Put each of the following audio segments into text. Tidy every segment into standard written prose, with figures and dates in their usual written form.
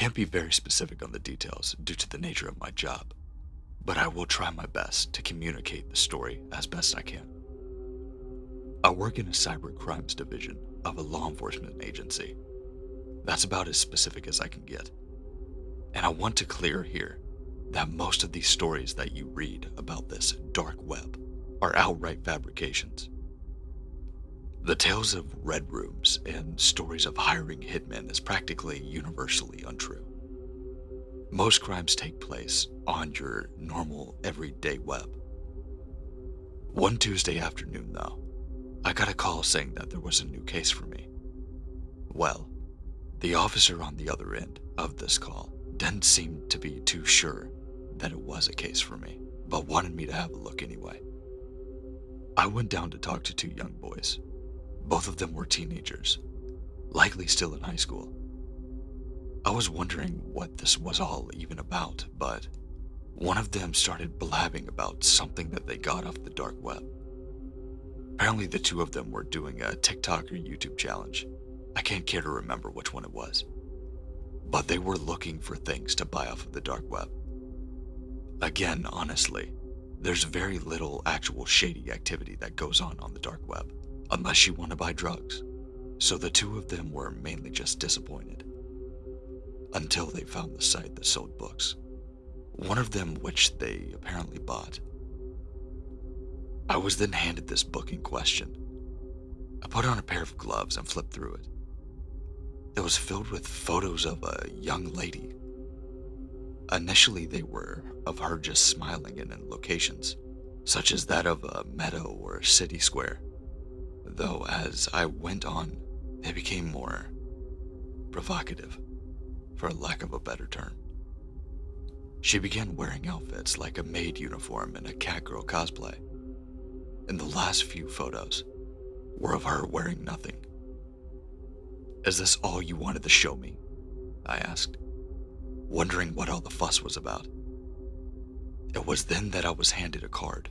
can't be very specific on the details due to the nature of my job, but I will try my best to communicate the story as best I can. I work in a cyber crimes division of a law enforcement agency. That's about as specific as I can get. And I want to clear here that most of these stories that you read about this dark web are outright fabrications. The tales of red rooms and stories of hiring hitmen is practically universally untrue. Most crimes take place on your normal, everyday web. One Tuesday afternoon, though, I got a call saying that there was a new case for me. Well, the officer on the other end of this call didn't seem to be too sure that it was a case for me, but wanted me to have a look anyway. I went down to talk to two young boys. Both of them were teenagers, likely still in high school. I was wondering what this was all even about, but one of them started blabbing about something that they got off the dark web. Apparently the two of them were doing a TikTok or YouTube challenge. I can't care to remember which one it was. But they were looking for things to buy off of the dark web. Again, honestly, there's very little actual shady activity that goes on the dark web, unless you want to buy drugs. So the two of them were mainly just disappointed. Until they found the site that sold books. One of them which they apparently bought. I was then handed this book in question. I put on a pair of gloves and flipped through it. It was filled with photos of a young lady. Initially, they were of her just smiling in locations, such as that of a meadow or city square. Though as I went on, they became more provocative, for lack of a better term. She began wearing outfits like a maid uniform and a catgirl cosplay. And the last few photos were of her wearing nothing. "Is this all you wanted to show me?" I asked, wondering what all the fuss was about. It was then that I was handed a card,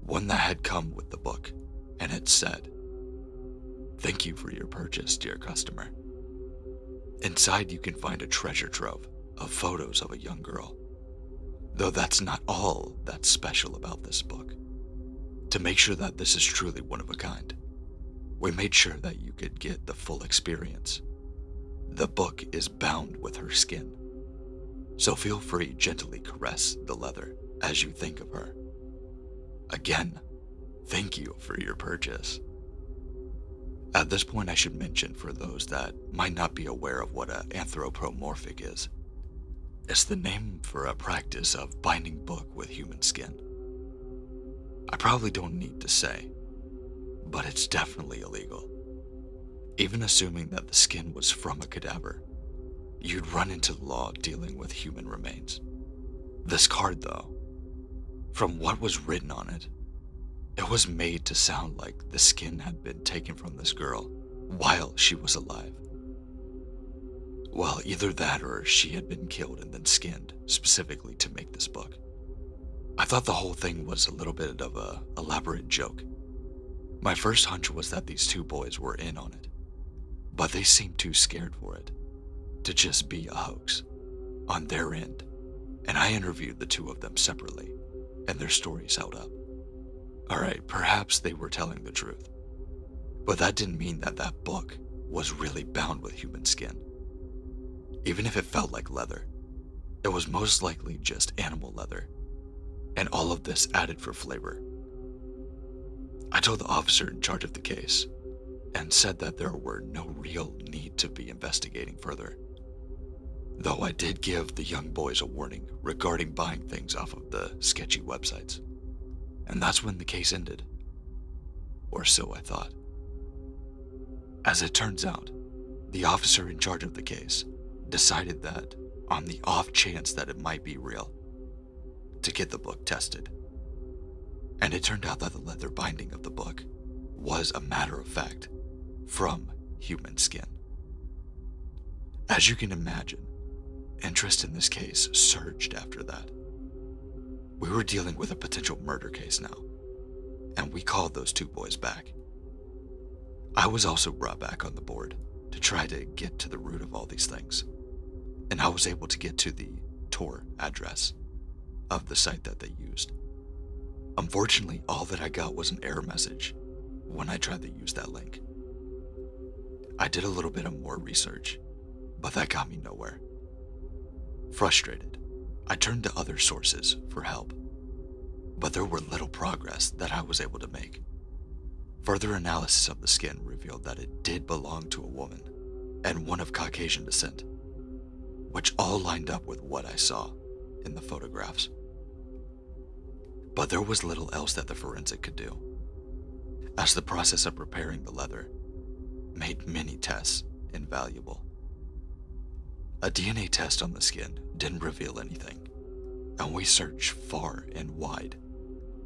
one that had come with the book, and it said, "Thank you for your purchase, dear customer." Inside you can find a treasure trove of photos of a young girl. Though that's not all that's special about this book. To make sure that this is truly one of a kind, we made sure that you could get the full experience. The book is bound with her skin, so feel free to gently caress the leather as you think of her. Again, thank you for your purchase. At this point, I should mention for those that might not be aware of what an anthropomorphic is. It's the name for a practice of binding book with human skin. I probably don't need to say, but it's definitely illegal. Even assuming that the skin was from a cadaver, you'd run into the law dealing with human remains. This card, though, from what was written on it, it was made to sound like the skin had been taken from this girl while she was alive. Well, either that or she had been killed and then skinned specifically to make this book. I thought the whole thing was a little bit of a elaborate joke. My first hunch was that these two boys were in on it, but they seemed too scared for it to just be a hoax on their end, and I interviewed the two of them separately, and their stories held up. Alright, perhaps they were telling the truth, but that didn't mean that that book was really bound with human skin. Even if it felt like leather, it was most likely just animal leather, and all of this added for flavor. I told the officer in charge of the case, and said that there were no real need to be investigating further. Though I did give the young boys a warning regarding buying things off of the sketchy websites. And that's when the case ended. Or so I thought. As it turns out, the officer in charge of the case decided that, on the off chance that it might be real, to get the book tested. And it turned out that the leather binding of the book was a matter of fact from human skin. As you can imagine, interest in this case surged after that. We were dealing with a potential murder case now, and we called those two boys back. I was also brought back on the board to try to get to the root of all these things, and was able to get to the Tor address of the site that they used. Unfortunately, all that I got was an error message when I tried to use that link. I did a little bit of more research, but that got me nowhere. Frustrated, I turned to other sources for help, but there were little progress that I was able to make. Further analysis of the skin revealed that it did belong to a woman and one of Caucasian descent, which all lined up with what I saw in the photographs. But there was little else that the forensic could do, as the process of preparing the leather made many tests invaluable. A DNA test on the skin didn't reveal anything, and we searched far and wide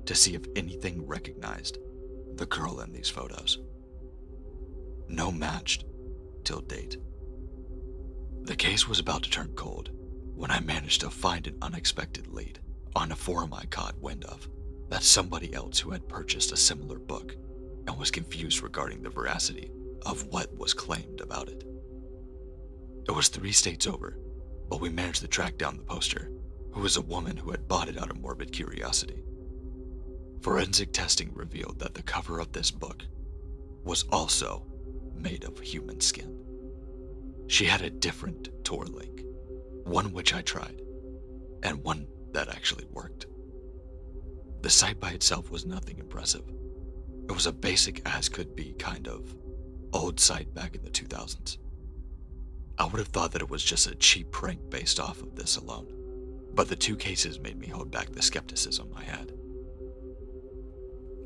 to see if anything recognized the girl in these photos. No matched till date. The case was about to turn cold when I managed to find an unexpected lead on a forum I caught wind of that somebody else who had purchased a similar book and was confused regarding the veracity of what was claimed about it. It was 3 states over, but we managed to track down the poster, who was a woman who had bought it out of morbid curiosity. Forensic testing revealed that the cover of this book was also made of human skin. She had a different Tor link, one which I tried, and one that actually worked. The site by itself was nothing impressive. It was a basic as-could-be kind of old site back in the 2000s. I would have thought that it was just a cheap prank based off of this alone, but the 2 cases made me hold back the skepticism I had.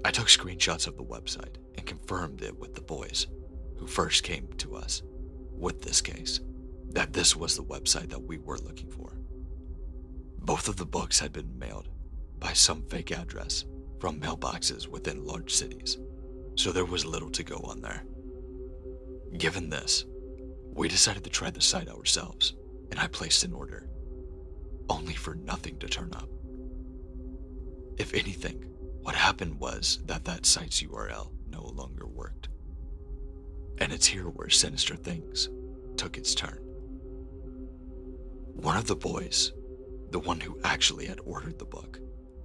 I took screenshots of the website and confirmed it with the boys who first came to us with this case, that this was the website that we were looking for. Both of the books had been mailed by some fake address from mailboxes within large cities, so there was little to go on there. Given this, we decided to try the site ourselves, and I placed an order, only for nothing to turn up. If anything, what happened was that site's URL no longer worked. And it's here where sinister things took its turn. One of the boys, the one who actually had ordered the book,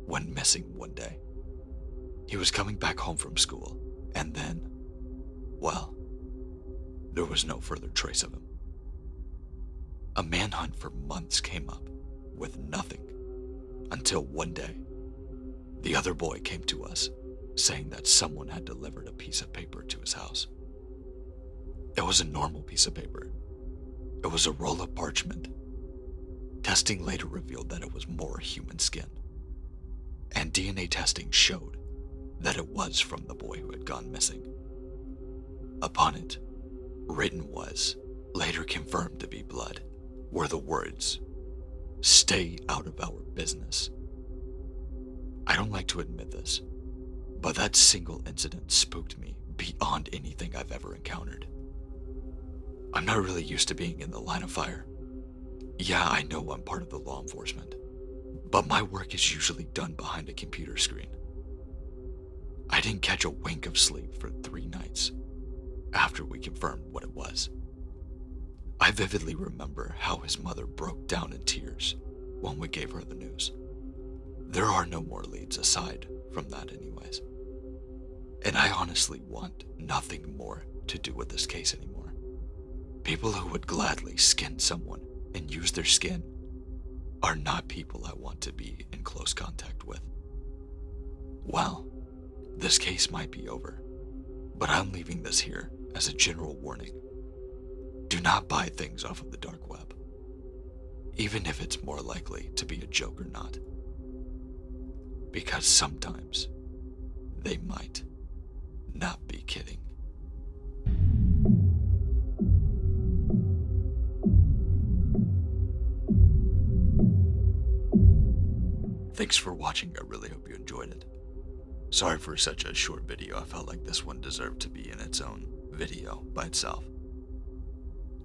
went missing one day. He was coming back home from school, and then, well, there was no further trace of him. A manhunt for months came up with nothing, until one day, the other boy came to us saying that someone had delivered a piece of paper to his house. It was a normal piece of paper. It was a roll of parchment. Testing later revealed that it was more human skin, and DNA testing showed that it was from the boy who had gone missing. Upon it, written was, later confirmed to be blood, were the words, "Stay out of our business." I don't like to admit this, but that single incident spooked me beyond anything I've ever encountered. I'm not really used to being in the line of fire. Yeah, I know I'm part of the law enforcement, but my work is usually done behind a computer screen. I didn't catch a wink of sleep for 3 nights after we confirmed what it was. I vividly remember how his mother broke down in tears when we gave her the news. There are no more leads aside from that anyways. And I honestly want nothing more to do with this case anymore. People who would gladly skin someone and use their skin are not people I want to be in close contact with. Well, this case might be over, but I'm leaving this here as a general warning. Do not buy things off of the dark web, even if it's more likely to be a joke or not, because sometimes they might not be kidding. Thanks for watching. I really hope you enjoyed it. Sorry for such a short video. I felt like this one deserved to be in its own video by itself.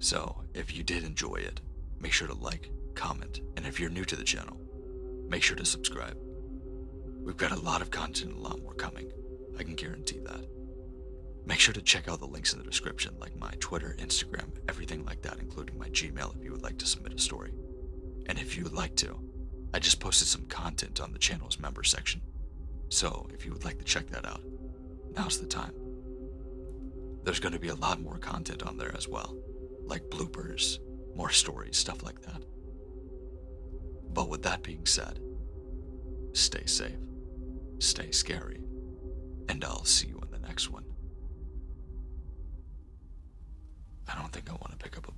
So, if you did enjoy it, make sure to like, comment, and if you're new to the channel, make sure to subscribe. We've got a lot of content and a lot more coming. I can guarantee that. Make sure to check out the links in the description, like my Twitter, Instagram, everything like that, including my Gmail if you would like to submit a story. And if you would like to, I just posted some content on the channel's member section. So if you would like to check that out, now's the time. There's going to be a lot more content on there as well, like bloopers, more stories, stuff like that. But with that being said, stay safe, stay scary, and I'll see you in the next one. I don't think I want to pick up a